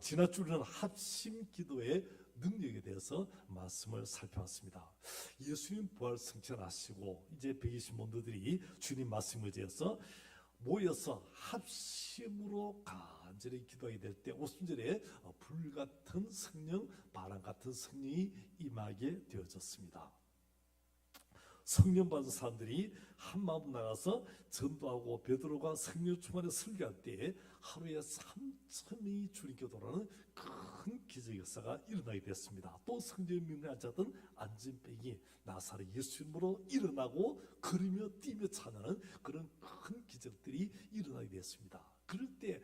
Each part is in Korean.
지난 주는 합심 기도의 능력에 대해서 말씀을 살펴봤습니다. 예수님 부활 승천하시고 이제 120門徒들이 주님 말씀을 지어서 모여서 합심으로 간절히 기도하게 될 때 5절에 불같은 성령, 바람 같은 성령이 임하게 되어졌습니다. 성령 받은 사람들이 한 마음 나가서 전도하고 베드로가 성령 충만에 설교할 때 하루에 3,000명이 주님께 돌아오는 큰 기적 역사가 일어나게 됐습니다. 또 성령 명령에 앉았던 안진병이 나사렛 예수님으로 일어나고 걸으며 뛰며 찬양하는 그런 큰 기적들이 일어나게 됐습니다. 그럴 때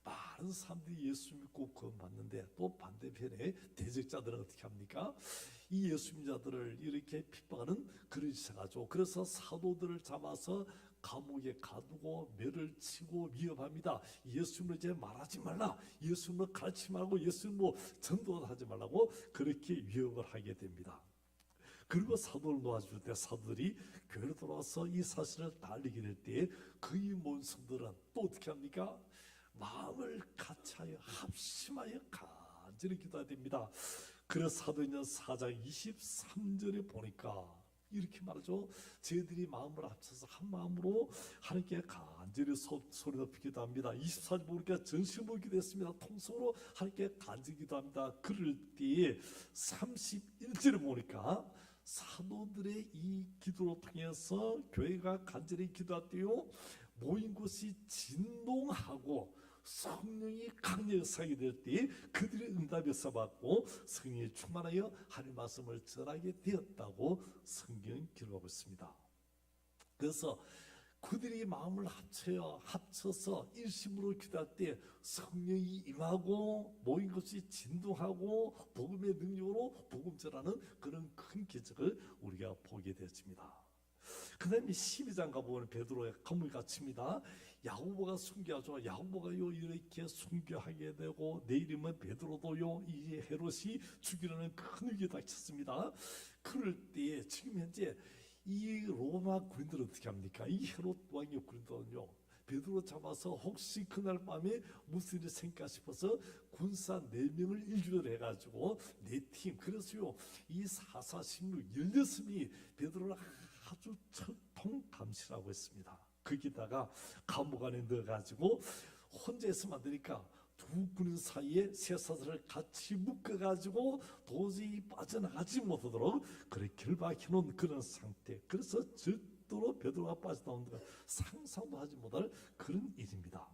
많은 사람들이 예수 믿고 구원받는데 또 반대편에 대적자들은 어떻게 합니까? 이 예수 믿는 자들을 이렇게 핍박하는 그런 시작하죠. 그래서 사도들을 잡아서 감옥에 가두고 매를 치고 위협합니다. 예수님을 이제 말하지 말라, 예수님을 가르치지 말고 예수님을 전도하지 말라고 그렇게 위협을 하게 됩니다. 그리고 사도를 놓아줄 때 사도들이 교회로 돌아와서 이 사실을 다 알리게 될 때 그의 모성들은 또 어떻게 합니까? 마음을 같이하여 합심하여 간절히 기도해야 됩니다. 그래서 사도행전 4장 23절에 보니까 이렇게 말하죠. 저희들이 마음을 합쳐서 한 마음으로 하나님께 간절히 소리 높이 기도합니다. 24절 보니까 전심으로 기도했습니다. 통성으로 하나님께 간절히 기도합니다. 그럴 때에 31절에 보니까 사도들의 이 기도로 통해서 교회가 간절히 기도할 때요 모인 곳이 진동하고 성령이 강력하게 될 때 그들의 응답에서 받고 성령이 충만하여 하나님의 말씀을 전하게 되었다고 성경은 기록하고 있습니다. 그래서 그들이 마음을 합쳐서 일심으로 기도할 때 성령이 임하고 모인 것이 진동하고 복음의 능력으로 복음 전하는 그런 큰 기적을 우리가 보게 되었습니다. 그 다음에 12장 가보면 베드로의 감옥에 갇힙니다. 야고보가 순교하죠. 야고보가요 이렇게 순교하게 되고 내일이면 베드로도요 이 헤롯이 죽이려는 큰 위기에 닥쳤습니다. 그럴 때에 지금 현재 이 로마 군인들은 어떻게 합니까? 이 헤롯 왕의 군인들은요 베드로 잡아서 혹시 그날 밤에 무슨 일이 생길까 싶어서 군사 4명을 일주를 해가지고 4팀 그래서요 이 사사십육 16명이 베드로를 아주 철통 감시하고 있습니다. 거기다가 감옥 안에 넣어가지고 혼자 있으면 안 되니까 두 군인 사이에 쇠사슬을 같이 묶어가지고 도저히 빠져나가지 못하도록 그렇게 결박해놓은 그런 상태. 그래서 절대로 베드로가 빠져나오는 건 상상도 하지 못할 그런 일입니다.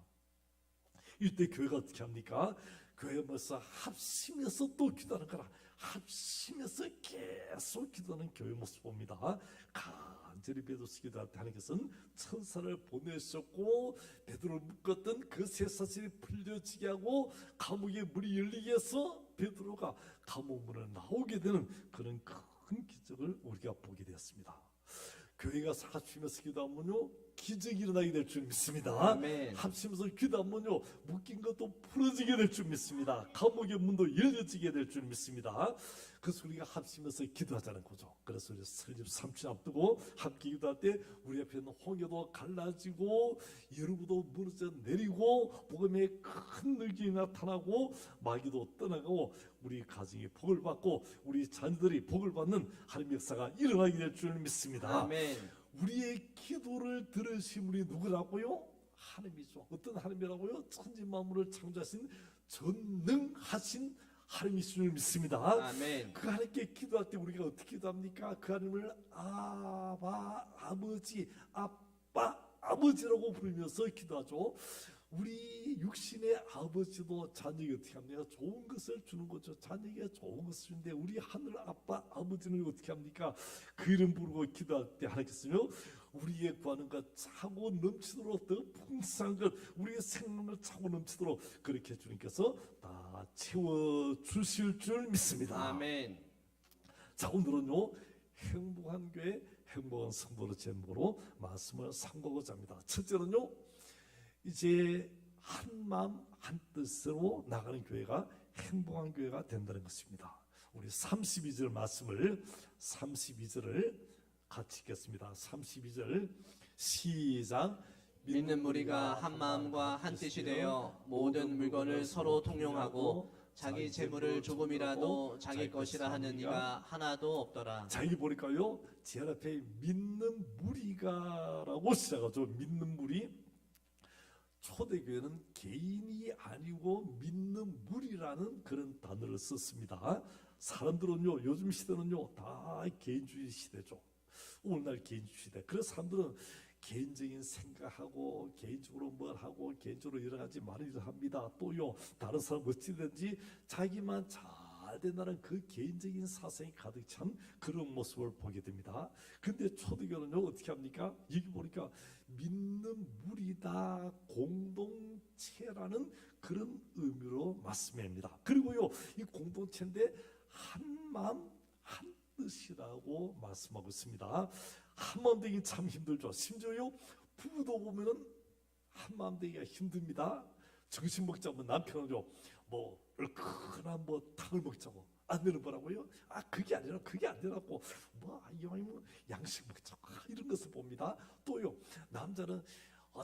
이때 교회가 어떻게 합니까? 교회가 벌써 합심해서 또 기도하는 거라. 합심해서 계속 기도하는 교회 모습 봅니다. 간절히 베드로서 기도할 때 하나님께서는 천사를 보내셨고 베드로를 묶었던 그 쇠사슬이 풀려지게 하고 감옥에 문이 열리게 해서 베드로가 감옥 문을 나오게 되는 그런 큰 기적을 우리가 보게 되었습니다. 교회가 합심해서 기도하면요 기적이 일어나게 될 줄 믿습니다. 아멘. 합심해서 기도하면요 묶인 것도 풀어지게 될 줄 믿습니다. 감옥의 문도 열려지게 될 줄 믿습니다. 그래서 우리가 합심해서 기도하자는 거죠. 그래서 우리 설립 3주 앞두고 함께 기도할 때 우리 앞에 있는 홍해도 갈라지고 여러분도 무너져 내리고 복음의 큰 능력이 나타나고 마귀도 떠나가고 우리 가정이 복을 받고 우리 자녀들이 복을 받는 하나님의 역사가 일어나게 될 줄 믿습니다. 아멘. 우리의 기도를 들으신 분이 누구라고요? 하나님이죠. 어떤 하나님이라고요? 천지 만물을 창조하신 전능하신 하나님이신 줄 믿습니다. 아멘. 그 하나님께 기도할 때 우리가 어떻게 기도합니까? 그 하나님을 아바 아버지 아빠 아버지라고 부르면서 기도하죠. 우리 육신의 아버지도 자녀에게 어떻게 합니까? 좋은 것을 주는 거죠. 자녀에게 좋은 것을 주는데 우리 하늘 아빠 아버지는 어떻게 합니까? 그 이름 부르고 기도할 때 하나님께서요 우리의 구하는 것 차고 넘치도록 더 풍성한 것 우리의 생명을 차고 넘치도록 그렇게 주님께서 다 채워주실 줄 믿습니다. 아멘. 자 오늘은요 행복한 교회 행복한 성도의 제목으로 말씀을 삼고자 합니다. 첫째는요 이제 한 마음 한 뜻으로 나가는 교회가 행복한 교회가 된다는 것입니다. 우리 32절 말씀을 32절을 같이 읽겠습니다. 32절 시작. 믿는 무리가 한 마음과 한 뜻이 되어 모든 물건을 서로 통용하고 자기 재물을 조금이라도 자기 것이라 하는 이가 하나도 없더라. 자, 여기 보니까요, 제 앞에 믿는 무리가라고 시작하죠. 믿는 무리. 초대교회는 개인이 아니고 믿는 무리라는 그런 단어를 썼습니다. 사람들은요, 요즘 시대는요, 다 개인주의 시대죠. 오늘날 개인주의 시대. 그래서 사람들은 개인적인 생각하고 개인적으로 뭘 하고 개인적으로 여러 가지 말을 합니다. 또요, 다른 사람 어찌든지 자기만 잘 된다는 그 개인적인 사상이 가득 찬 그런 모습을 보게 됩니다. 근데 초대교회는요, 어떻게 합니까? 여기 보니까 믿는 무리다, 공동체라는 그런 의미로 말씀합니다. 그리고요, 이 공동체인데 한 마음 한 뜻이라고 말씀하고 있습니다. 한 마음 되기 참 힘들죠. 심지어요, 부부도 보면은 한 마음 되기가 힘듭니다. 점심 먹자면 남편은요, 뭐 얼큰한 뭐 탕을 먹자고, 아내는 뭐라고요? 아, 그게 아니라 그게 아니라고, 뭐 이왕이 뭐 양식 먹자고, 이런 것을 봅니다. 또요, 남자는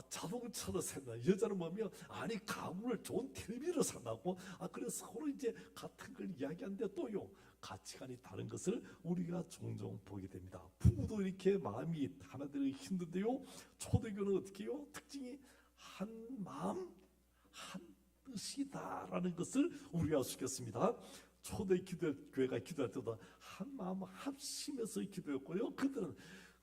자동차를 산다, 여자는 뭐면 아니 가구를 좋은 텔레비를 산다고. 그래서 서로 이제 같은 걸 이야기하는데 또요, 가치관이 다른 것을 우리가 종종 보게 됩니다. 부부도 이렇게 마음이 하나 되기 힘든데요, 초대교는 어떻게 해요? 특징이 한 마음 한 뜻이다라는 것을 우리가 알 수 있겠습니다. 초대 교회가 기도할 때도 한 마음 합심해서 기도했고요, 그들은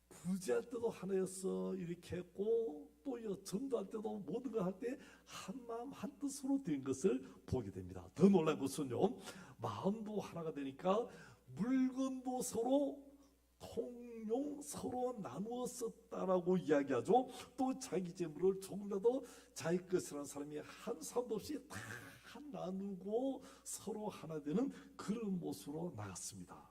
구제할 때도 하나여서 이렇게 했고, 또요, 전도할 때도 모든 걸 할 때 한 마음 한 뜻으로 된 것을 보게 됩니다. 더 놀라운 것은요, 마음도 하나가 되니까 물건도 서로 통용, 서로 나누어 썼다라고 이야기하죠. 또 자기 재물을 조금이라도 자기 것이라는 사람이 한 사람도 없이 다 나누고 서로 하나 되는 그런 모습으로 나갔습니다.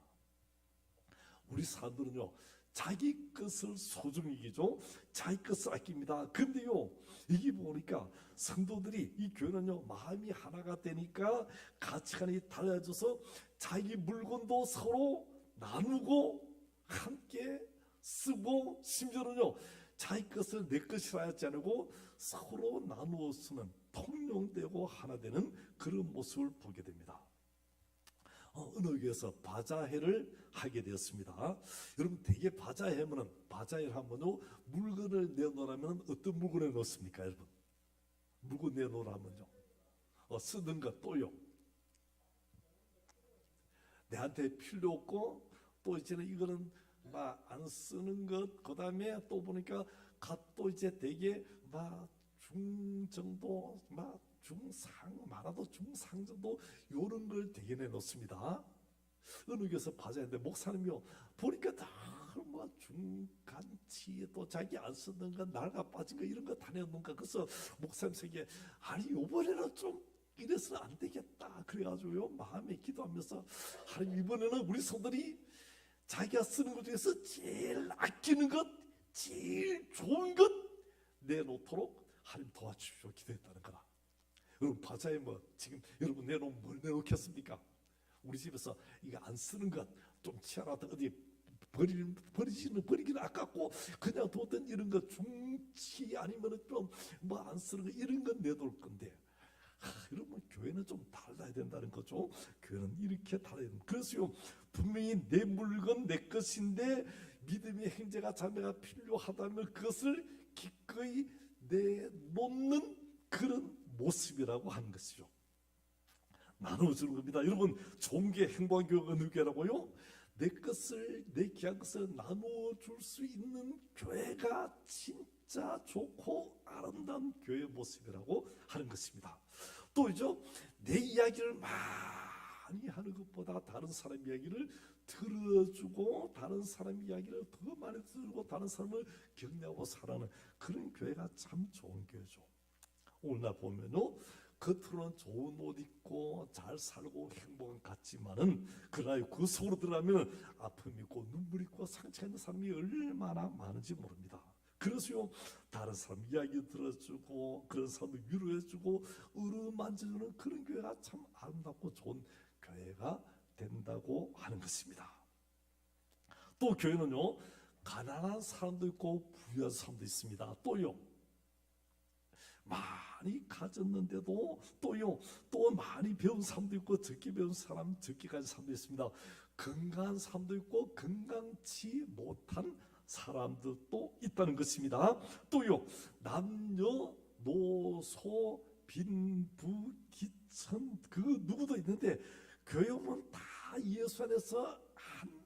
우리 사람들은요, 자기 것을 소중히 여기죠. 자기 것을 아낍니다. 근데요, 이게 보니까 성도들이, 이 교회는요, 마음이 하나가 되니까 가치관이 달라져서 자기 물건도 서로 나누고 함께 쓰고, 심지어는요, 자기 것을 내 것이라 하지 않고 서로 나누어 쓰는, 통용되고 하나 되는 그런 모습을 보게 됩니다. 어느 교회에서 바자회를 하게 되었습니다. 여러분, 대개 바자회를 하면요, 물건을 내놓으라면 어떤 물건을 넣습니까, 여러분? 물건 내놓으라면요, 쓰는 것. 또요, 내한테 필요 없고, 또 이제는 이거는 막 안 쓰는 것. 그 다음에 또 보니까 또 이제 대개 막 중정도, 막 중상, 많아도 중상 정도, 요런 걸 되게 내놓습니다. 어느 교회에서 바자인데 목사님이요, 보니까 다 뭐 중간치, 또 자기 안 쓰는 거, 낡아 빠진 거, 이런 거 다 내놓는가. 그래서 목사님 세계, 아니 요번에는 좀 이래서는 안 되겠다. 그래가지고요, 마음에 기도하면서, 하나님 이번에는 우리 성들이 자기가 쓰는 것 중에서 제일 아끼는 것, 제일 좋은 것 내놓도록 하나님 도와주십시오 기도했다는 거라. 여러분, 바자에 뭐 지금 여러분 내놓으면 뭘 내놓겠습니까? 우리 집에서 이거 안 쓰는 것, 좀 치아라도 어디 버리기는 아깝고 그냥 뒀던 이런 거, 중치 아니면 좀 뭐 안 쓰는 거, 이런 건 내놓을 건데, 여러분, 교회는 좀 달라야 된다는 거죠. 교회는 이렇게 달라야 된다. 그래서요, 분명히 내 물건 내 것인데 믿음의 형제가 자매가 필요하다면 그것을 기꺼이 내놓는 그런 모습이라고 하는 것이죠. 나눠주는 겁니다. 여러분, 좋은 게 행복한 교회가 어느 교회라고요? 내 것을, 내 귀한 것을 나눠줄 수 있는 교회가 진짜 좋고 아름다운 교회의 모습이라고 하는 것입니다. 또 이죠, 내 이야기를 많이 하는 것보다 다른 사람 이야기를 들어주고, 다른 사람 이야기를 더 많이 들고 다른 사람을 격려하고 살아가는 그런 교회가 참 좋은 교회죠. 오늘날 보면요, 겉으로는 좋은 옷 입고 잘 살고 행복한 것 같지만은, 그러나 그 속으로 들어가면 아픔 있고 눈물 있고 상처 있는 사람이 얼마나 많은지 모릅니다. 그래서요, 다른 사람 이야기 들어주고 그런 사람을 위로해주고 어루만져주는 그런 교회가 참 아름답고 좋은 교회가 된다고 하는 것입니다. 또 교회는요, 가난한 사람도 있고 부유한 사람도 있습니다. 또요, 많이 가졌는데도 또 많이 배운 사람도 있고 적게 배운 사람, 적게 가진 사람도 있습니다. 건강한 사람도 있고 건강치 못한 사람들도 있다는 것입니다. 또요, 남녀노소 빈부 기천 그 누구도 있는데 교회 오면 다 예수 안에서 한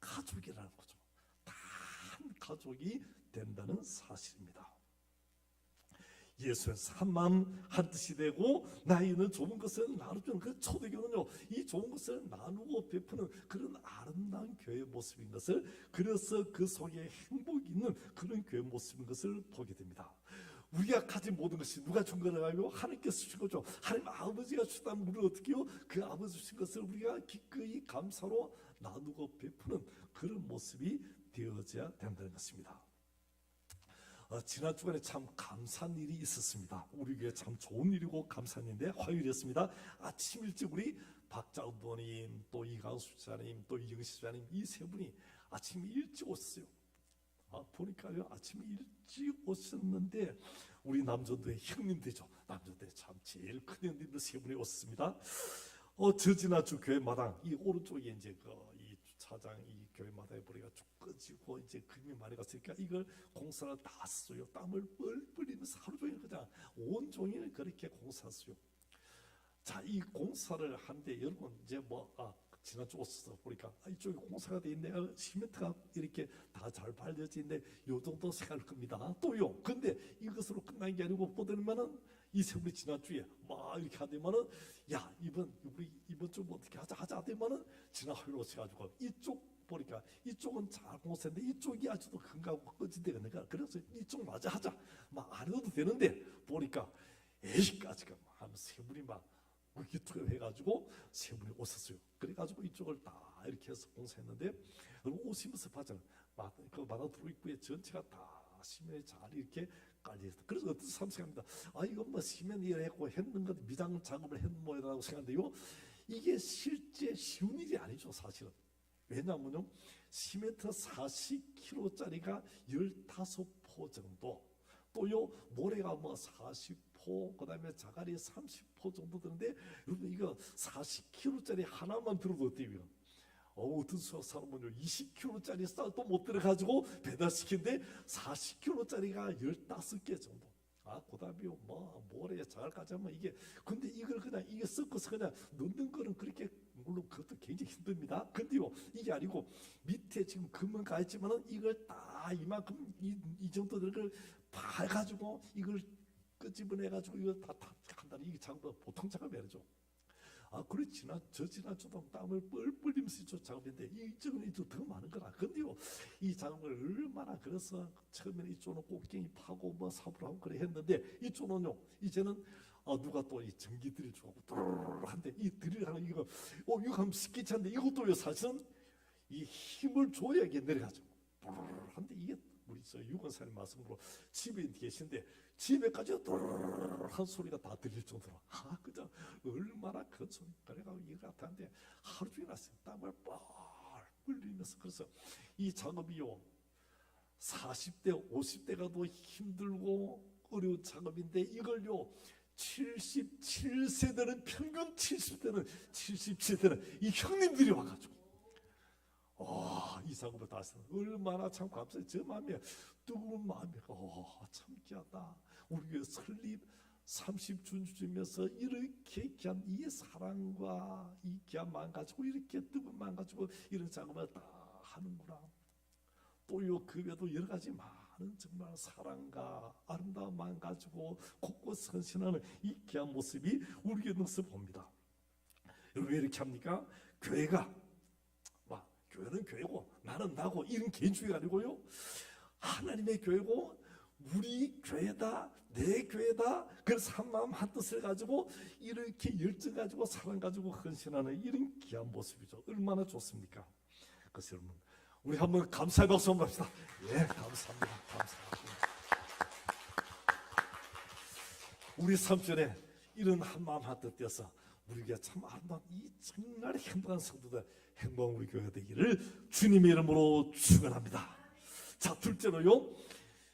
가족이라는 거죠. 다 한 가족이 된다는 사실입니다. 예수에서 한 마음 한 뜻이 되고 나이는 좋은 것을 나눠주는 그 초대교는요, 이 좋은 것을 나누고 베푸는 그런 아름다운 교회의 모습인 것을, 그래서 그 속에 행복이 있는 그런 교회 모습인 것을 보게 됩니다. 우리가 가진 모든 것이 누가 준 거라고 하면 하나님께서 주신 거죠. 하나님 아버지가 주다면 우리는 어떻게 해요? 그 아버지 주신 것을 우리가 기꺼이 감사로 나누고 베푸는 그런 모습이 되어져야 된다는 것입니다. 지난 주간에 참 감사한 일이 있었습니다. 우리 교회 참 좋은 일이고 감사한 일인데, 화요일이었습니다. 아침 일찍 우리 박자우도님, 또 이강수 집사님, 또 이영시 집사님, 이 세 분이 아침 일찍 오셨어요. 보니까요, 아침에 일찍 오셨는데 우리 남전도의 형님 되죠. 남전도에 참 제일 큰 형님들 세 분이 오셨습니다. 저 지난주 교회 마당 이 오른쪽에 이제 이 주차장 이 교회 마당에 보니까 쭉 꺼지고 이제 금이 많이 갔으니까 이걸 공사를 다 했어요. 땀을 뻘뻘 흘리면서 하루 종일 그냥 온종일 그렇게 공사했어요. 자, 이 공사를 한데 여러분 이제 지난주 오셔서 보니까 이쪽에 공사가 돼 있네. 시멘트가 이렇게 다 잘 발려져 있네. 요 정도 생각할 겁니다. 또요. 근데 이것으로 끝난 게 아니고 보더니만은 이 세 분이 지난주에 막 이렇게 하더니만은 야, 우리 이번 주 어떻게 하자 하더니만은 지난 화요일 오셔가지고 이쪽 보니까 이쪽은 잘 공사했는데 이쪽이 아직도 건강하고 꺼진다니까. 그래서 이쪽 마저 하자. 막 안 해도 되는데 보니까 에이까지가 한 세 분이 막 기투를 해가지고 세 분이 오셨어요. 그래가지고 이쪽을 다 이렇게 해서 공사했는데, 오시면서 봤잖아요. 그 마다도로 입구에 전체가 다 시멘이 잘 이렇게 깔려있어요. 그래서 어떤 사람 생각합니다. 이건 뭐 시멘 일을 했고 했는 것 미장 작업을 했는 모양이라고 생각하는데요, 이게 실제 쉬운 일이 아니죠, 사실은. 왜냐하면요, 시멘트 40kg짜리가 15포 정도, 또요 모래가 40포, 그 다음에 자갈이 30포 정도 드는데, 여러분 이거 40kg짜리 하나만 들어도 어때요? 어떤 사람은요 20kg짜리 쌀도 못 들어가지고 배달시키는데 40kg짜리가 15개 정도. 그 다음에 모래 자갈까지 하면 이게, 근데 이걸 그냥 이게 섞어서 그냥 넣는 거는 그렇게, 물론 그것도 굉장히 힘듭니다. 근데요 이게 아니고 밑에 지금 금은 가 있지만은 이걸 다 이만큼 이 정도를 파가지고 이걸 끄집어내가지고 이걸 다 한다는, 이게 작업 보통 작업이 아니죠. 그래 지난주도 땀을 뻘뻘 흘리면서 이쪽 작업인데 이쪽은 이쪽 더 많은 거라. 근데요 이 작업을 얼마나, 그래서 처음에는 이쪽은 꽃갱이 파고 사부를 하고 그래 했는데, 이쪽은요 이제는 누가 또 이 전기 드릴 주고 한데, 이 드릴 하는 이거 이거 하면 스키치 한데, 이것도요 사실은 이 힘을 줘야 이게 내려가죠. 한데 이게 우리 유건사님 말씀으로 집에 계신데 집에까지 한 소리가 다 들릴 정도로 그저 얼마나 큰 소리. 그래가지고 이거 같았는데 하루 종일 났어요. 땀을 뻘 흘리면서. 그래서 이 작업이요 40대 50대가 더 힘들고 어려운 작업인데, 이걸요 77세대는, 평균 70대는 77세대는 이 형님들이 와가지고 이 작업을 다 했어요. 얼마나 참 감사해요. 제 마음에 뜨거운 마음이 참 귀하다. 우리 교회 설립 30주년이면서 이렇게 귀한 이 사랑과 이 귀한 마음 가지고, 이렇게 뜨거운 마음 가지고 이런 작업을 다 하는구나. 또요 그 외에도 여러 가지 많은 정말 사랑과 아름다운 마음 가지고 곳곳 헌신하는 이 귀한 모습이 우리 교회 모습 봅니다. 여러분 왜 이렇게 합니까? 교회는 교회고 나는 나고 이런 개인주의가 아니고요, 하나님의 교회고 우리 교회다, 내 교회다. 그래서 한 마음 한 뜻을 가지고 이렇게 열정 가지고 사랑 가지고 헌신하는 이런 귀한 모습이죠. 얼마나 좋습니까? 그래서 여러분 우리 한번 감사의 박수 한번 합시다. 감사합니다. 감사합니다. 우리 삼촌에 이런 한 마음 한 뜻 되어서 우리가 참 아름다운 이 정말 행복한 성도들, 행복한 우리 교회가 되기를 주님의 이름으로 축원합니다. 자, 둘째로요,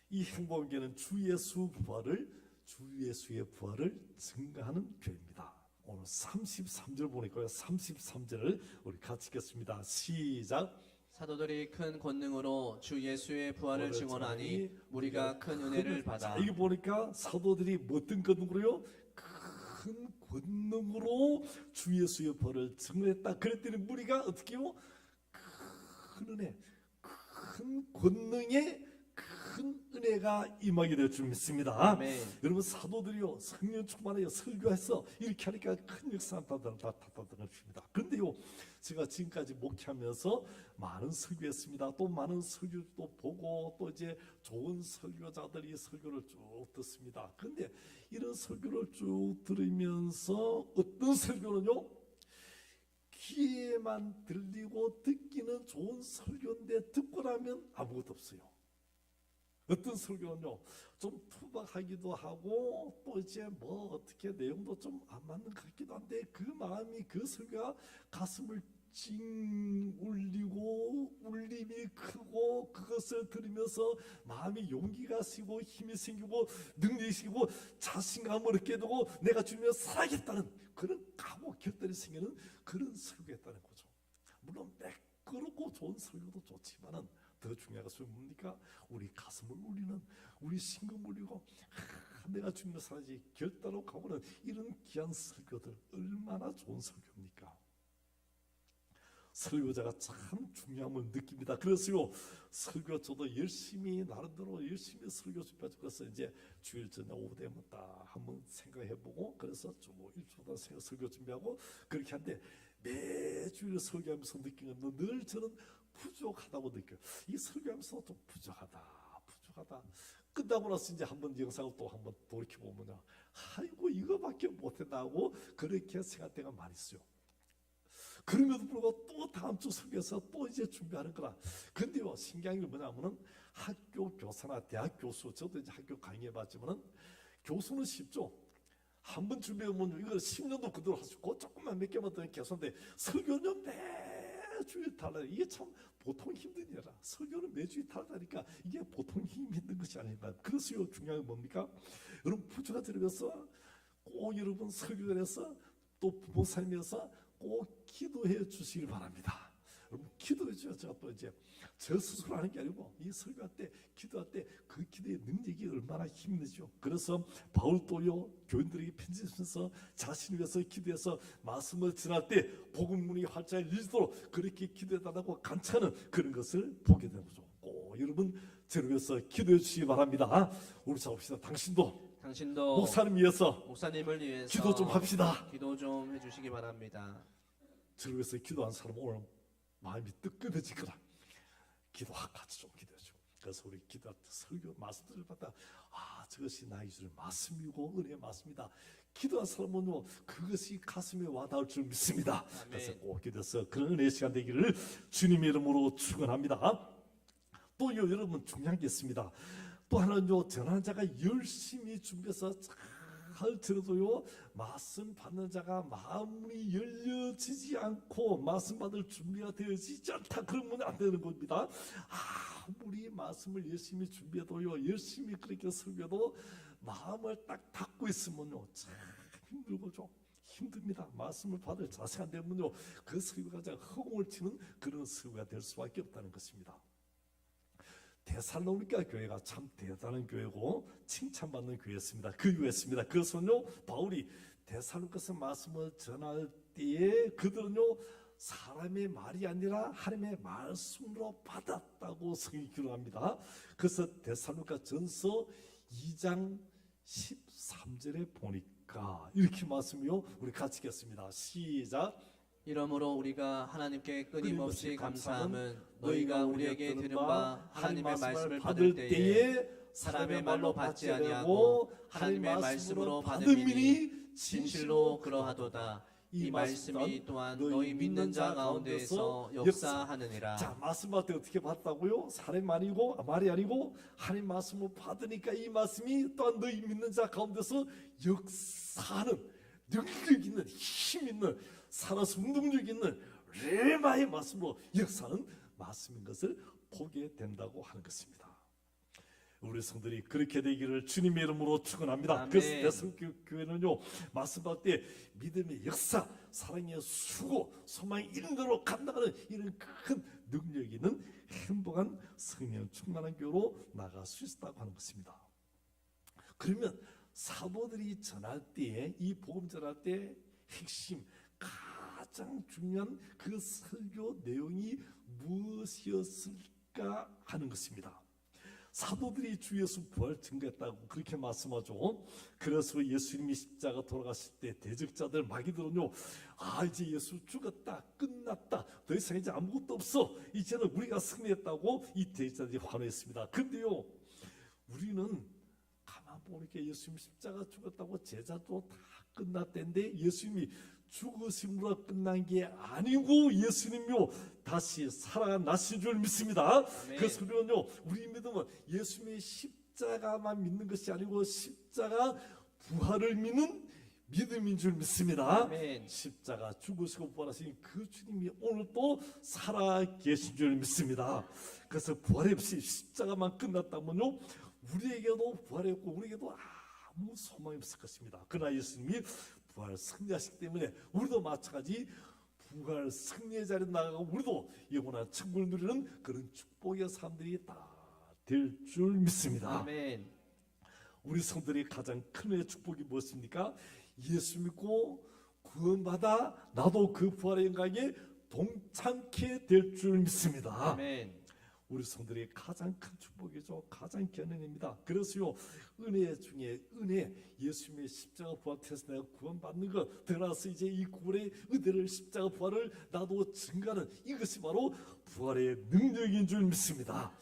이 행복한 교회는 주 예수 부활을 주 예수의 부활을 증거하는 교회입니다. 오늘 33절 보니까요. 33절을 우리 같이 읽겠습니다. 시작. 사도들이 큰 권능으로 주 예수의 부활을 증언하니 우리가 큰 은혜를 받아. 자, 여기 보니까 사도들이 어떤 권능으로요? 큰 권능으로 주 예수의 부활을 증언했다. 그랬더니 우리가 어떻게 해요? 큰 은혜, 큰 권능에 큰 은혜가 임하게 될 줄 믿습니다. 아멘. 여러분 사도들이요 성령 충만하여 설교해서 이렇게 하니까 큰 역사 나타납니다. 그런데요 제가 지금까지 목회하면서 많은 설교했습니다. 또 많은 설교도 보고 또 이제 좋은 설교자들이 설교를 쭉 듣습니다. 그런데 이런 설교를 쭉 들으면서 어떤 설교는요 귀에만 들리고 듣기는 좋은 설교인데 듣고 나면 아무것도 없어요. 어떤 설교는요 좀 투박하기도 하고 또 이제 뭐 어떻게 내용도 좀 안 맞는 것 같기도 한데 그 마음이 그 설교가 가슴을 찡 울리고 울림이 크고 그것을 들으면서 마음이 용기가 생기고 힘이 생기고 능력이 생기고 자신감을 얻게 되고 내가 주님을 살아야겠다는 그런 각오 결단이 생기는 그런 설교였다는 거죠. 물론 매끄럽고 좋은 설교도 좋지만은 더 중요한 것은 뭡니까? 우리 가슴을 울리는 우리 심금 울리고 내가 주님을 살아야지 결단하고 가고는 이런 귀한 설교들 얼마나 좋은 설교입니까? 설교자가 참 중요함을 느낍니다. 그래서요 설교 저도 열심히 나름대로 열심히 설교 준비해서 이제 주일 전에 오후 되면 딱 한번 생각해보고 그래서 쭉 일주일 동안 설교 준비하고 그렇게 하는데 매주일 설교하면서 느끼는 건 늘 저는 부족하다고 느껴요. 이 설교하면서 좀 부족하다. 끝나고 나서 이제 한번 영상을 또 한번 돌이켜 보면요, 아이고 이거밖에 못했다고 그렇게 생각할 때가 많이 있어요. 그럼에도 불구하고 또 다음 주 설교에서 또 이제 준비하는 거라. 근데요 신기한 게 뭐냐면은 학교 교사나 대학 교수 저도 이제 학교 강의해봤지만은 교수는 쉽죠. 한번 준비하면 이걸 10년도 그대로 할 수 있고 조금만 몇 개만 더 개선돼. 설교는 매주일 달라. 이게 참 보통 힘든 일이라. 설교는 매주일 달라니까 이게 보통 힘든 것이 아닙니다. 그래서 중요한 건 뭡니까? 여러분 부처가 들으면서 꼭 여러분 설교에서 또 부모님에서 꼭 기도해 주시길 바랍니다. 여러분 기도해 주셔서 제가 또 이제 저 스스로 하는 게 아니고 이 설교할 때 기도할 때 그 기도의 능력이 얼마나 힘들죠. 그래서 바울도요 교인들에게 편지 쓰면서 자신을 위해서 기도해서 말씀을 전할 때 복음문이 활짝 열리도록 그렇게 기도해달라고 간청하는 그런 것을 보게 되는 거죠. 꼭 여러분 저를 위해서 기도해 주시기 바랍니다. 우리 잡읍시다. 당신도 목사님 위해서 목사님을 위해서 기도 좀 합시다. 기도 좀 해주시기 바랍니다. 저를 위해서 기도한 사람 오늘 마음이 뜨끈해질 거라. 기도와 같이 좀 기도해줘. 그래서 우리 기도할 때 설교 말씀을 받다 저것이 나의 주의 말씀이고 은혜의 말씀이다. 기도한 사람은요 그것이 가슴에 와닿을 줄 믿습니다. 아멘. 그래서 꼭 기도해서 그런 은혜의 시간 되기를 주님의 이름으로 축원합니다. 또요 여러분 중요한 게 있습니다. 또 하나는요 전하는 자가 열심히 준비해서 잘 들어도요 말씀 받는 자가 마음이 열려지지 않고 말씀 받을 준비가 되어지지 않다 그러면 안 되는 겁니다. 아무리 말씀을 열심히 준비해도요 열심히 그렇게 설교도 마음을 딱 닫고 있으면요 참 힘들고죠. 힘듭니다. 말씀을 받을 자세가 안 되면요 그 설교가 그냥 허공을 치는 그런 설교가 될 수밖에 없다는 것입니다. 데살로니가 교회가 참 대단한 교회고 칭찬받는 교회였습니다. 그 이유였습니다. 그것은요 바울이 데살로니가서 말씀을 전할 때에 그들은요 사람의 말이 아니라 하나님의 말씀으로 받았다고 성경이 기록합니다. 그래서 데살로니가 전서 2장 13절에 보니까 이렇게 말씀이요 우리 같이 읽겠습니다. 시작. 이러므로 우리가 하나님께 끊임없이 감사함은 너희가 우리에게 들은 바 하나님의 말씀을 받을 때에 사람의 말로 받지 아니하고 하나님의 말씀으로 받음이니 진실로 그러하도다. 이 말씀이 또한 너희 믿는 자 가운데에서 역사하느니라. 자 말씀 받을 때 어떻게 받았다고요? 사람이 말이 아니고 하나님 말씀을 받으니까 이 말씀이 또한 너희 믿는 자 가운데서 역사하는 능력 있는 힘 있는 살아서 운동력 있는 레마의 말씀으로 역사하는 말씀인 것을 보게 된다고 하는 것입니다. 우리 성들이 그렇게 되기를 주님의 이름으로 축원합니다. 아멘. 그래서 대성교회는요 말씀할 때 믿음의 역사, 사랑의 수고, 소망의 이런 대로 감당하는 이런 큰 능력 있는 행복한 성령 충만한 교회로 나갈 수 있다고 하는 것입니다. 그러면 사도들이 전할 때, 이 복음 전할 때 핵심 가장 중요한 그 설교 내용이 무엇이었을까 하는 것입니다. 사도들이 주 예수 부활 증거했다고 그렇게 말씀하죠. 그래서 예수님이 십자가 돌아가실 때 대적자들 마귀들은요, 이제 예수 죽었다, 끝났다, 더 이상 이제 아무것도 없어, 이제는 우리가 승리했다고 이 대적자들이 환호했습니다. 근데요, 우리는 가만 보니까 예수님 십자가 죽었다고 제자도 다 끝났대는데 예수님이 죽으심으로 끝난 게 아니고 예수님요 다시 살아나신 줄 믿습니다. 아멘. 그래서 우리는요, 우리 믿음은 예수님의 십자가만 믿는 것이 아니고 십자가 부활을 믿는 믿음인 줄 믿습니다. 아멘. 십자가 죽으시고 부활하신 그 주님이 오늘 또 살아 계신 줄 믿습니다. 그래서 부활 없이 십자가만 끝났다면요, 우리에게도 부활했고 우리에게도 아무 소망이 없을 것입니다. 그러나 예수님이 부활 승리하시기 때문에 우리도 마찬가지 부활 승리의 자리에 나가고 우리도 영원한 천국을 누리는 그런 축복의 사람들이 다 될 줄 믿습니다. 아멘. 우리 성들의 가장 큰 은혜의 축복이 무엇입니까? 예수 믿고 구원받아 나도 그 부활의 영광에 동참케 될 줄 믿습니다. 아멘. 우리 성들의 가장 큰 축복이죠. 가장 귀한 은혜입니다. 그래서요, 은혜 중에 은혜, 예수님의 십자가 부활 통해서 내가 구원받는 것, 들어서 이제 이 구원의 은혜를, 십자가 부활을 나도 증가하는 이것이 바로 부활의 능력인 줄 믿습니다.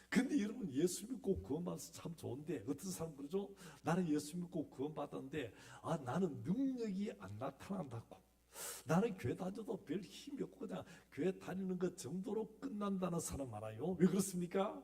근데 여러분, 예수 믿고 구원받아서 참 좋은데 어떤 사람 그러죠? 나는 예수 믿고 구원받았는데 나는 능력이 안 나타난다고, 나는 교회 다녀도 별 힘이 없고 그냥 교회 다니는 것 정도로 끝난다는 사람 많아요. 왜 그렇습니까?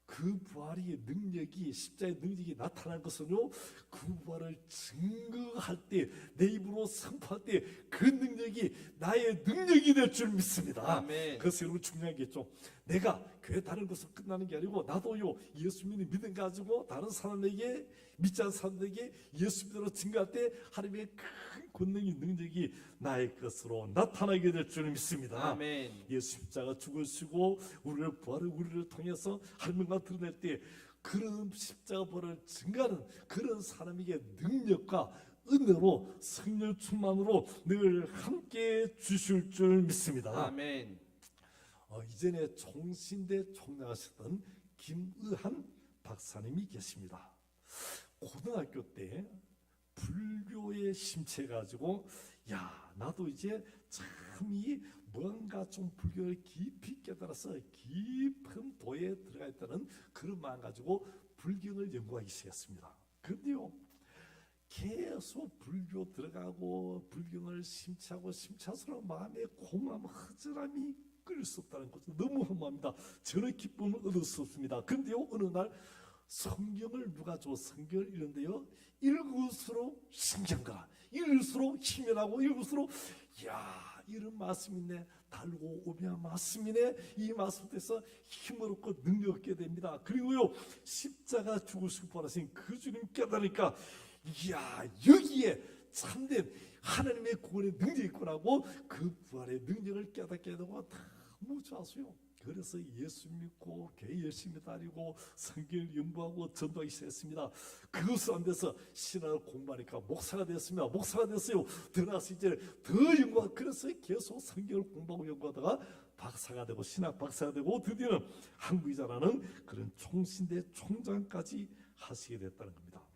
그 부활의 능력이, 십자의 능력이 나타난 것은요, 그 부활을 증거할 때, 내 입으로 선포할 때 그 능력이 나의 능력이 될 줄 믿습니다. 아멘. 그래서 여러분 중요한 게 있죠. 내가 교회 다니는 것으로 끝나는 게 아니고 나도요, 예수 믿는 믿음 가지고 다른 사람에게, 믿지 않는 사람들에게 예수 믿음으로 증거할 때 하나님의 큰 권능이, 능력이 나의 것으로 나타나게 될 줄 믿습니다. 아멘. 예수 십자가 죽으시고 우리를 부활을 우리를 통해서 하나님과 드러낼 때 그런 십자가 부활을 증가하는 그런 사람에게 능력과 은혜로 성령 충만으로 늘 함께 주실 줄 믿습니다. 아멘. 이전에 총신대 총장하셨던 김의한 박사님이 계십니다. 고등학교 때 불교에 심취해가지고 나도 이제 참이 뭔가 좀 불교를 깊이 깨달아서 깊은 도에 들어가 있다는 그런 마음 가지고 불경을 연구하기 시작했습니다. 그런데요, 계속 불교 들어가고 불경을 심취하고 심취할수록 마음에 공허함, 허전함이 끌 수 없다는 것은 너무 허무합니다. 저는 기쁨을 얻을 수 없습니다. 그런데요, 어느 날 성경을 누가 줘? 성경을 읽는데요, 읽을수록 신경가, 읽을수록 힘이 나고, 읽을수록 이런 말씀이 있네, 달고 오묘한 말씀이네, 이 말씀 때서 힘을 얻고 능력 얻게 됩니다. 그리고요, 십자가 죽으시고 부활하신 그 주님 깨달으니까 여기에 참된 하나님의 구원의 능력이 있구나고 그 부활의 능력을 깨닫게 되고 너무 좋았어요. 그래서 예수 믿고 교회 열심히 다니고 성경을 연구하고 전도하기 시작했습니다. 그것을 안 돼서 신학을 공부하니까 목사가 됐으며 목사가 됐어요. 들어가서 이제 더 연구하고, 그래서 계속 성경을 공부하고 연구하다가 박사가 되고 신학 박사가 되고 드디어는 한국이 잘하는 그런 총신대 총장까지 하시게 됐다는 겁니다.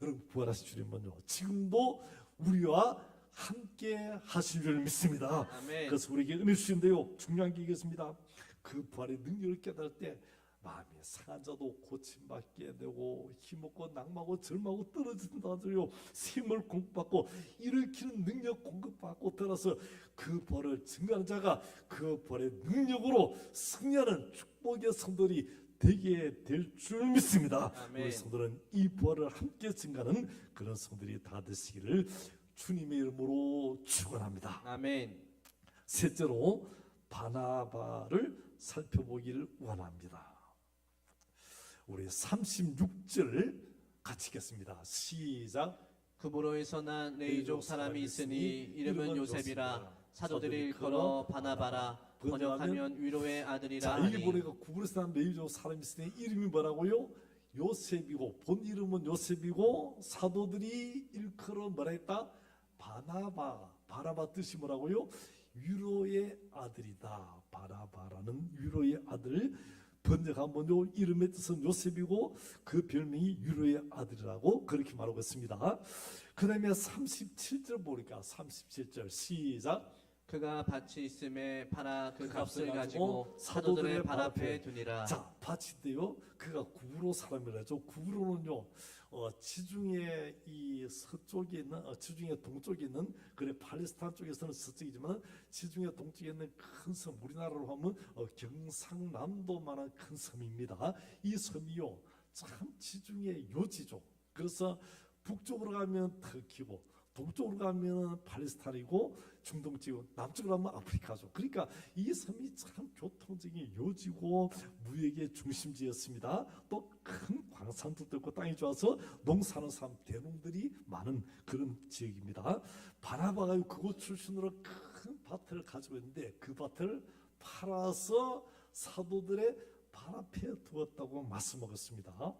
여러분, 부활하신 주님은요, 지금도 우리와 함께 하실 줄 믿습니다. 아멘. 그래서 우리에게 은혜 주신데요, 중요한 게 이것입니다. 그 부활의 능력을 깨달을 때 마음이 상한 자도 고침받게 되고 힘없고 낙마하고 절망하고 떨어진다도요, 샘을 공급받고 일으키는 능력 공급받고 들어서 그 부활을 증거하는 자가 그 부활의 능력으로 승리하는 축복의 성도들이 되게 될 줄 믿습니다. 아멘. 우리 성도는 이 부활을 함께 증가하는 그런 성도들이 다 되시기를 주님의 이름으로 축원합니다. 아멘. 셋째로 바나바를 살펴보기를 원합니다. 우리 36절 같이 읽겠습니다. 시작. 그브로에서 난 레이족 사람이 있으니 이름은 요셉이라. 사도들이 일컬어 바나바라. 번역하면 위로의 아들이라 자, 하니. 이게 보니까 구브로에서 난 레이족 사람이 있으니 이름이 뭐라고요? 요셉이고, 본 이름은 요셉이고, 사도들이 일컬어 뭐라 했다? 바나바 뜻이 뭐라고요? 위로의 아들이다. 바나바라는 위로의 아들. 번역하면요, 이름의 뜻은 요셉이고 그 별명이 위로의 아들이라고 그렇게 말하고 있습니다. 그 다음에 37절 보니까 37절 시작. 그가 밭이 있음에 팔아 그 값을 가지고 사도들의 발 앞에 두니라. 자, 밭인데요, 그가 구브로 사람이라죠. 구브로는요, 지중해 이 서쪽에 있는, 지중해 동쪽에 있는, 그래 팔레스타인 쪽에서는 서쪽이지만 지중해 동쪽에 있는 큰 섬, 우리나라로 하면 경상남도만한 큰 섬입니다. 이 섬이요, 참 지중해 요지죠. 그래서 북쪽으로 가면 터키고, 동쪽으로 가면 팔레스타인이고, 중동 지역, 남쪽으로 가면 아프리카죠. 그러니까 이 섬이 참 교통적인 요지고 무역의 중심지였습니다. 또 큰 광산들도 있고 땅이 좋아서 농사하는 사람, 대농들이 많은 그런 지역입니다. 바나바가 그곳 출신으로 큰 밭을 가지고 있는데 그 밭을 팔아서 사도들의 발 앞에 두었다고 말씀하셨습니다.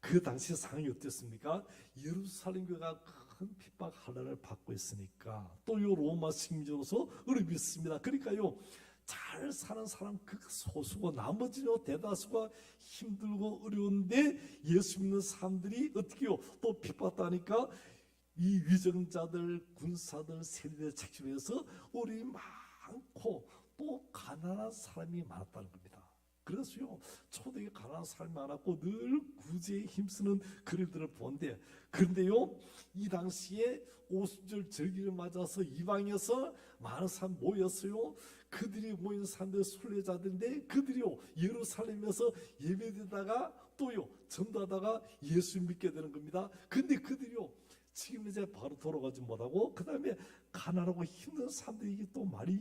그 당시 상황이 어땠습니까? 예루살렘 교회가 큰 핍박 하나를 받고 있으니까 또요 로마 식민지로서 어렵이 있습니다. 그러니까요, 잘 사는 사람 그 소수고 나머지는 대다수가 힘들고 어려운데 예수 믿는 사람들이 어떻게요? 또 핍박하니까 이 위정자들, 군사들, 세리들 책임해서 어려움이 많고 또 가난한 사람이 많았다는 겁니다. 그래서요, 초대에 가난한 사람이 많았고 늘 구제에 힘쓰는 그들을 본데, 그런데요, 이 당시에 오순절 절기를 맞아서 이방에서 많은 사람 모였어요. 그들이 모인 사람들 순례자들인데 그들이요 예루살렘에서 예배드다가 또요 전도하다가 예수 믿게 되는 겁니다. 근데 그들이요 지금 이제 바로 돌아가지 못하고 그 다음에 가난하고 힘든 사람들에게 또 많이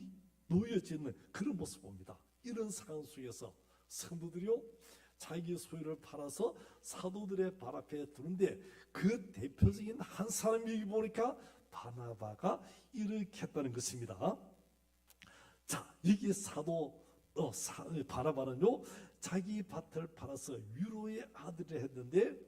놓여지는 그런 모습 봅니다. 이런 상황 속에서 성도들이요 자기 소유를 팔아서 사도들의 발 앞에 두는데 그 대표적인 한 사람이 여기 보니까 바나바가 이렇게 했다는 것입니다. 자, 여기 바나바는요 자기 밭을 팔아서 위로의 아들을 했는데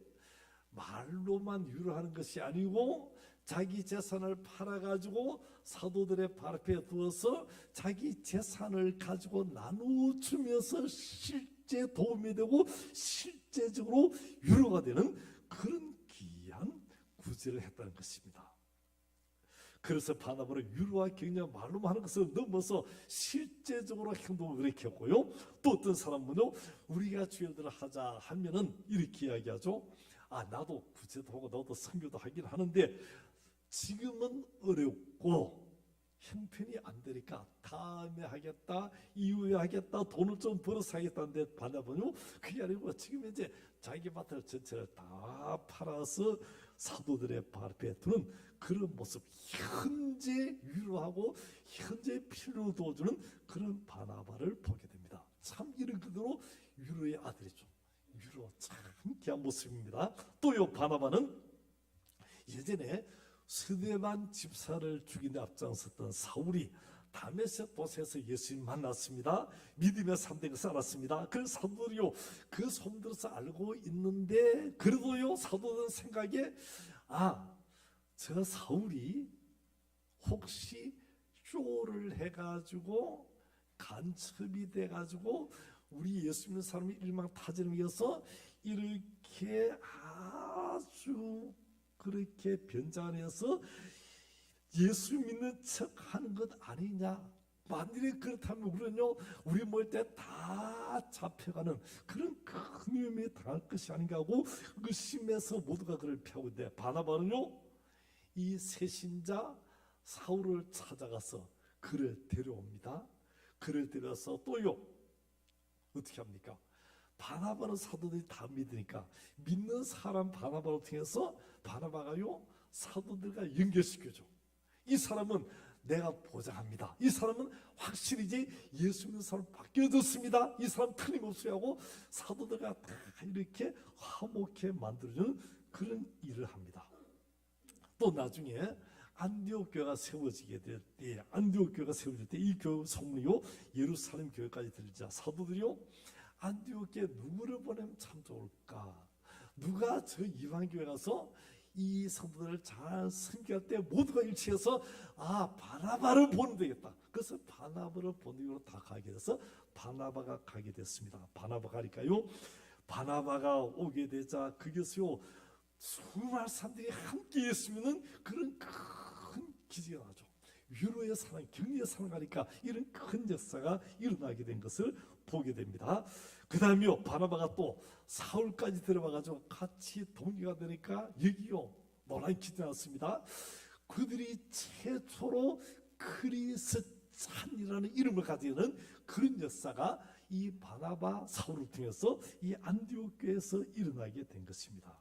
말로만 위로하는 것이 아니고 자기 재산을 팔아가지고 사도들의 발 앞에 두어서 자기 재산을 가지고 나누어주면서 실제 도움이 되고 실제적으로 위로가 되는 그런 귀한 구제를 했다는 것입니다. 그래서 바나바는 위로와 격려 말로만 하는 것을 넘어서 실제적으로 행동을 그렇게 했고요. 또 어떤 사람은요 우리가 주일들을 하자 하면은 이렇게 이야기하죠. 아, 나도 구제도 하고 나도 선교도 하긴 하는데 지금은 어렵고 형편이 안 되니까 다음에 하겠다, 이후에 하겠다, 돈을 좀 벌어서 하겠다는데 바나바는요 그게 아니고 지금 이제 자기 밭을 전체를 다 팔아서 사도들의 발 앞에 두는 그런 모습, 현재 위로하고 현재 필요로 도와주는 그런 바나바를 보게 됩니다. 참 이런 그대로 위로의 아들이죠. 위로 참 귀한 모습입니다. 또요 바나바는 예전에 스데반 집사를 죽이는 데 앞장섰던 사울이 다메섹 도시에서 예수님 만났습니다. 믿음의 삶된 것을 알았습니다. 그 사도들이요 그 소문들어서 알고 있는데 그래도요 사도들 생각에 저 사울이 혹시 쇼를 해가지고 간첩이 돼가지고 우리 예수 믿는 사람이 일망타진을 위해서 이렇게 아주 그렇게 변장해서 예수 믿는 척 하는 것 아니냐. 만일에 그렇다면 우리는요 우리 모일 때 다 잡혀가는 그런 큰 위험에 당할 것이 아닌가 하고 의심해서 모두가 그를 피하고 있는데 바나바는요 이 새신자 사울을 찾아가서 그를 데려옵니다. 그를 데려서 또요 어떻게 합니까? 바나바는 사도들이 다 믿으니까 믿는 사람 바나바를 통해서 바나바가요 사도들과 연결시켜줘. 이 사람은 내가 보장합니다. 이 사람은 확실히 이제 예수 믿는 사람 바뀌어졌습니다. 이 사람 틀림없이 하고 사도들과 다 이렇게 화목해 만들어주는 그런 일을 합니다. 또 나중에 안디옥 교회가 세워지게 될 때, 안디옥 교회가 세워질 때 이 교회 소문이요 예루살렘 교회까지 들리자 사도들이요 안디옥 교회 누구를 보내면 참 좋을까? 누가 저 이방 교회 가서 이 성도들을 잘 섬길 때 모두가 일치해서 바나바를 보내면 되겠다. 그래서 바나바를 보내기로 다 가게 돼서 바나바가 가게 됐습니다. 바나바가 가니까요 바나바가 오게 되자 거기서요 수많은 사람들이 함께 있으면은 그런 큰 기적이 나죠. 위로의 사랑, 격려의 사랑 하니까 이런 큰 역사가 일어나게 된 것을 보게 됩니다. 그 다음에요 바나바가 또 사울까지 데려와가지고 같이 동기가 되니까 여기요 논란이 기대났습니다. 그들이 최초로 크리스찬이라는 이름을 가지는 그런 역사가 이 바나바 사울을 통해서 이 안디옥 교회에서 일어나게 된 것입니다.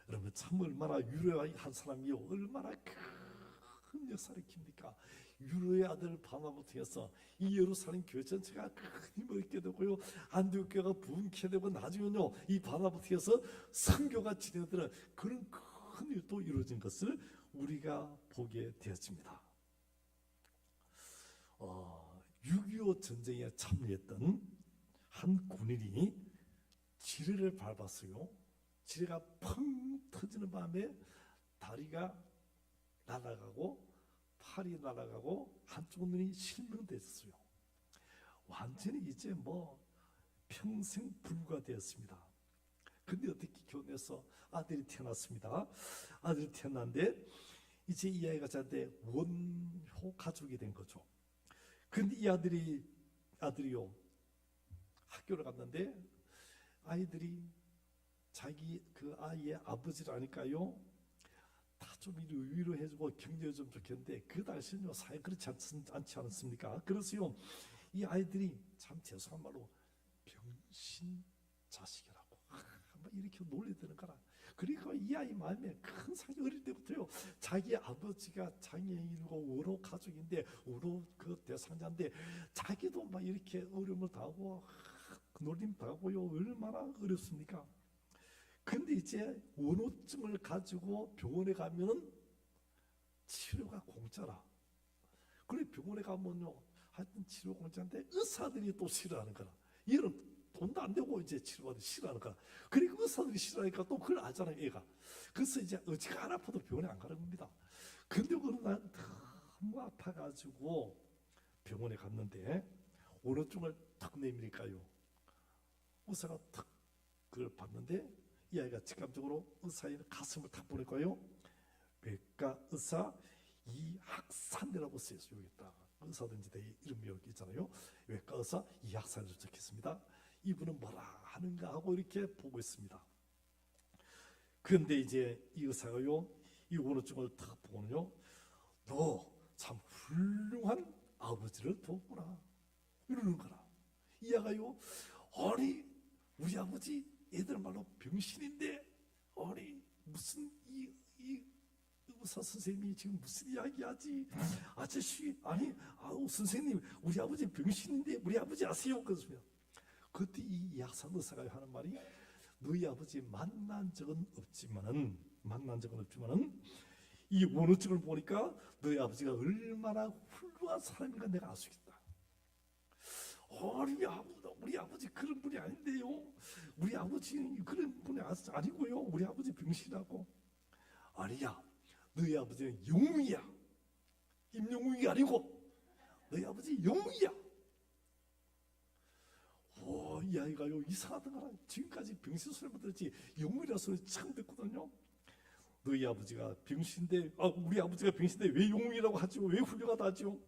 여러분 참 얼마나 유로의 한 사람이요 얼마나 큰 역사를 일으킵니까? 유로의 아들 바나바를 통해서 이 예루살렘 교회 전체가 큰 힘을 얻게 되고요 안디옥 교회가 부흥케 되고 나중에는요 이 바나바를 통해서 선교가 진행되는 그런 큰 일도 이루어진 것을 우리가 보게 되었습니다. 6.25 전쟁에 참여했던 한 군인이 지뢰를 밟았어요. 지뢰가 펑 터지는 밤에 다리가 날아가고 팔이 날아가고 한쪽 눈이 실명됐어요. 완전히 이제 뭐 평생 불구가 되었습니다. 근데 어떻게 교회에서 아들이 태어났습니다. 아들이 태어났는데 이제 이 아이가 자는데 원효 가족이 된 거죠. 근데 이 아들이요 학교를 갔는데 아이들이 자기 그 아이의 아버지를 아니까요 다 좀 위로해주고 격려해주면 좋겠는데 그 당시는요 사회 그렇지 않지 않습니까? 그래서요 이 아이들이 참 죄송한 말로 병신 자식이라고 막 이렇게 놀리드는 거라. 그러니까 이 아이 마음에 큰 상이 어릴 때부터요 자기 아버지가 장애인이고 의료 가족인데 의료 그 대상자인데 자기도 막 이렇게 어려움을 당하고 놀림 당하고요 얼마나 어렵습니까? 근데 이제 원호증을 가지고 병원에 가면은 치료가 공짜라. 그래 병원에 가면요 하여튼 치료 공짜인데 의사들이 또 싫어하는 거라. 얘는 돈도 안 되고 이제 치료받기 싫어하는 거라. 그리고 의사들이 싫어하니까 또 그걸 알잖아요 얘가. 그래서 이제 어지가 안 아파도 병원에 안 가는 겁니다. 근데 어느 날 너무 아파가지고 병원에 갔는데 원호증을 탁 내밀까요? 의사가 탁 그걸 봤는데 이 아이가 직감적으로 의사의 가슴을 탁 보니까요 외과 의사 이학산이라고 쓰였어요. 여기다 의사든지 대 이름이 여기 있잖아요. 외과 의사 이학산이라고 적혔습니다. 이분은 뭐라 하는가 하고 이렇게 보고 있습니다. 그런데 이제 이 의사가요 이 원호증을 탁 보고는요 너 참 훌륭한 아버지를 뒀구나 이러는 거라. 이 아가요 아니 우리 아버지 얘들 말로 병신인데 아니 무슨 이 의사 선생님이 지금 무슨 이야기하지? 아저씨 아니 선생님 우리 아버지 병신인데 우리 아버지 아세요? 그랬습니다. 그때 이 약사 의사가 하는 말이 너희 아버지 만난 적은 없지만은 이 원호증을 보니까 너희 아버지가 얼마나 훌륭한 사람인가 내가 알 수 있다. 우리 아버지 그런 분이 아닌데요. 우리 아버지 그런 분이 아니고요. 우리 아버지 병신하고 아니야. 너희 아버지는 영웅이야. 임영웅이 아니고 너희 아버지 영웅이야. 이 아이가요 이상하더라. 지금까지 병신 소리만 들었지 영웅이라는 소리 처음 듣거든요. 너희 아버지가 병신인데 우리 아버지가 병신인데 왜 영웅이라고 하죠? 왜 훌륭하다 하죠?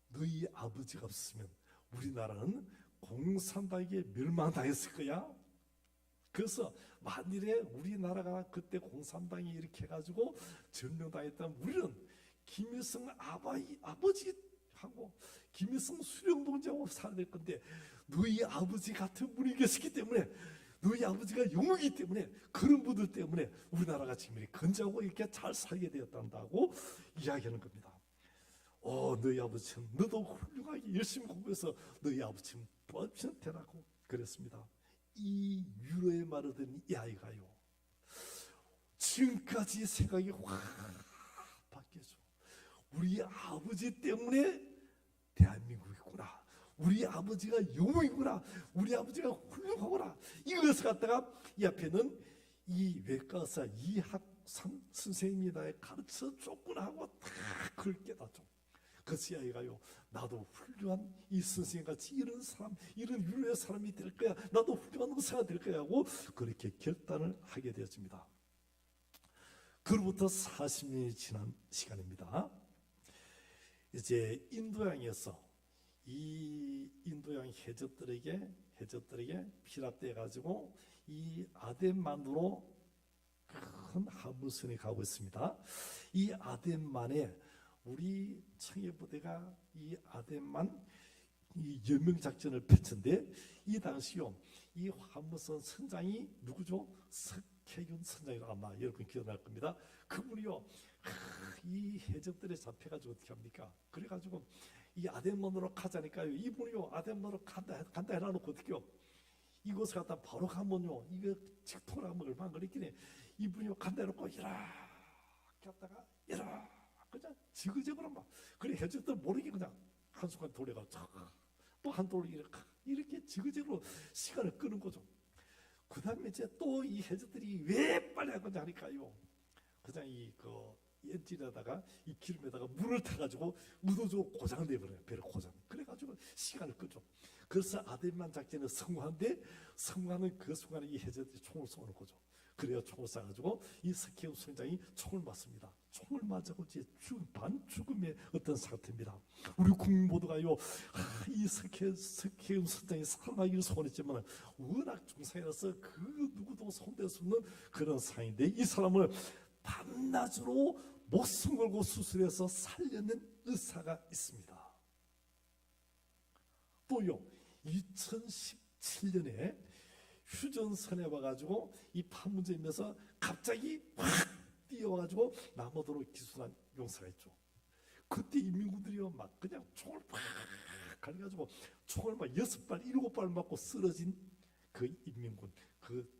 너희 아버지가 없으면 우리나라는 공산당에게 멸망당했을 거야. 그래서 만일에 우리나라가 그때 공산당이 이렇게 해가지고 점령당했다면 우리는 김일성 아버지하고 김일성 수령동지하고 살아야 될 건데 너희 아버지 같은 분이 계시기 때문에 너희 아버지가 영웅이기 때문에 그런 분들 때문에 우리나라가 지금 이렇게 건재하고 이렇게 잘 살게 되었단다고 이야기하는 겁니다. 너희 아버지는 너도 훌륭하게 열심히 공부해서 너희 아버지는 부합시는 되라고 그랬습니다. 이 유로의 말을 듣는 이 아이가요, 지금까지 생각이 확 바뀌어져. 우리 아버지 때문에 대한민국이구나, 우리 아버지가 영웅이구나, 우리 아버지가 훌륭하구나. 이것을 갖다가 이 앞에는 이 외과의사 이학삼 선생님이 나에 가르쳐 줬구나 하고 다 그걸 깨닫죠. 그래서 이 아이가요, 나도 훌륭한 이 선생님같이 이런 사람, 이런 유로의 사람이 될 거야, 나도 훌륭한 의사가 될 거야 하고 그렇게 결단을 하게 되었습니다. 그로부터 40년이 지난 시간입니다. 이제 인도양에서 이 인도양 해적들에게 피랍돼 가지고 이 아덴만으로 큰 화물선이 가고 있습니다. 이 아덴만에 우리 청해부대가 이 아덴만 이 연명 작전을 펼쳤는데, 이 당시요 이 화물선 선장이 누구죠? 석혜균 선장이라고 아마 여러분 기억날 겁니다. 그분이요, 이 해적들에 잡혀가지고 어떻게 합니까? 그래가지고 이 아덴만으로 가자니까요, 이분이요 아덴만으로 간다 해놔놓고 어떻게요? 이곳을 갖다 바로 가면요, 이거 직통을 하면 얼마나 걸리겠네. 이분이요 간다 해놓고 이렇게 갔다가 이렇게 그냥 지그재그로 막, 그래 해적들 모르게 그냥 한순간 돌려가지고 또 한 돌 이렇게 지그재그로 시간을 끄는 거죠. 그 다음에 이제 또 이 해적들이 왜 빨리 할 건지 하니까요, 그냥 엔진에다가 이 기름에다가 물을 타가지고 묻어주고 고장내버려요. 배를 고장. 그래가지고 시간을 끄죠. 그래서 아덴만 작전에 성공한데, 성공하는 그 순간에 이 해적들이 총을 쏘는 거죠. 그래야 총을 쏴가지고 이 석혜훈 선장이 총을 맞습니다. 총을 맞아고 이제 반죽음의 어떤 상태입니다. 우리 국민 모두가요, 이 석혜훈 선장이 살아나기를 소원했지만 워낙 중상이라서 그 누구도 손댈 수 없는 그런 상인데, 이 사람을 밤낮으로 목숨 걸고 수술해서 살려낸 의사가 있습니다. 또요, 2017년에 휴전선에 와가지고 이 판문점에서 갑자기 확 뛰어와가지고 남아도로 기순한 용사가 있죠. 그때 인민군들이요 막 그냥 총을 팍 갈가지고 총을 막 6발 7발 맞고 쓰러진 그 인민군, 그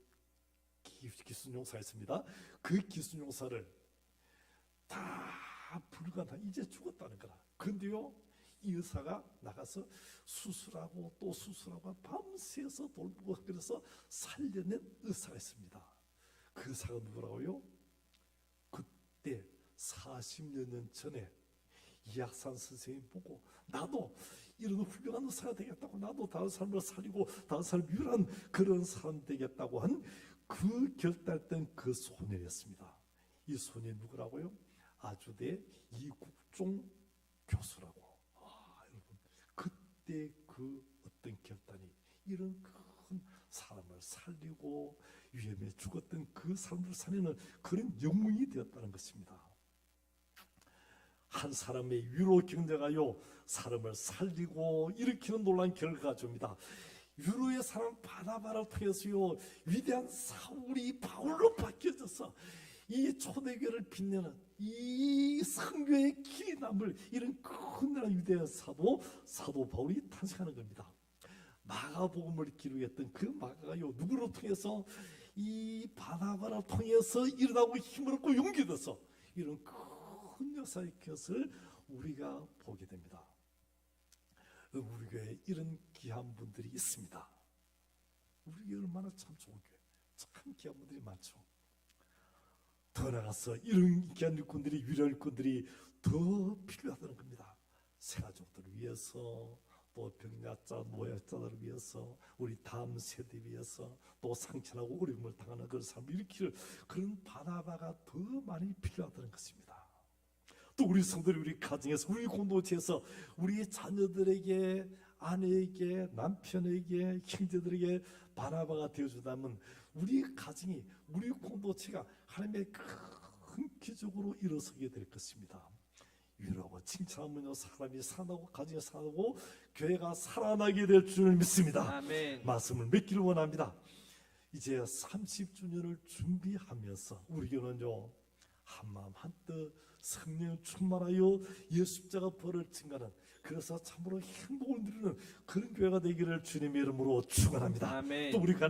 기순용사가 있습니다. 그 기순용사를 다 불가능, 이제 죽었다는 거라. 그런데요, 이 의사가 나가서 수술하고 또 수술하고 밤새서 돌보고 그래서 살려낸 의사가 있습니다. 그 의사가 누구라고요? 그때 40여 년 전에 이학산 선생님 보고 나도 이런 훌륭한 의사가 되겠다고, 나도 다른 사람을 살리고 다른 사람을 위한 그런 사람 되겠다고 한 그 결단했던 그 소년이었습니다. 이 소년이 누구라고요? 아주대 이국종 교수라고. 여러분, 그때 그 어떤 결단이 이런 큰 사람을 살리고 위험에 죽었던 그 사람을 살리는 그런 영웅이 되었다는 것입니다. 한 사람의 유로 경제가요 사람을 살리고 일으키는 놀라운 결과가 줍니다. 유로의 사람 바나바를 통해서요 위대한 사울이 바울로 바뀌어져서 이 초대교회를 빛내는 이 선교의 길이 남을 이런 큰 위대한 사도 바울이 탄생하는 겁니다. 마가복음을 기록했던 그 마가가요 누구를 통해서 이 바나바를 통해서 일어나고 힘을 얻고 용기 얻어서 이런 큰 역사의 것을 우리가 보게 됩니다. 우리 교회에 이런 귀한 분들이 있습니다. 우리 교회 얼마나 참 좋은 교회, 참 귀한 분들이 많죠. 더 나아가서 이런 귀한 일꾼들이, 위대한 일꾼들이 더 필요하다는 겁니다. 새가족들을 위해서, 또 병약자, 노약자들을 위해서, 우리 다음 세대 위해서, 또 상처나고 어려움을 당하는 그런 사람을 일으킬 그런 바나바가 더 많이 필요하다는 것입니다. 또 우리 성도들이 우리 가정에서, 우리 공동체에서 우리 자녀들에게, 아내에게, 남편에게, 형제들에게 바나바가 되어준다면 우리 가정이, 우리 공동체가 하나님의 큰 기적으로 일어서게 될 것입니다. 위로하고 칭찬하면요 사람이 살아나고 가정이 살아나고 교회가 살아나게 될 줄을 믿습니다. 아멘. 말씀을 맺기를 원합니다. 이제 30주년을 준비하면서 우리 교회는요 한마음 한뜻 성령 충만하여 예수자가 벌을 증가하는, 그래서 참으로 행복을 누리는 그런 교회가 되기를 주님의 이름으로 축원합니다. 아멘. 또 우리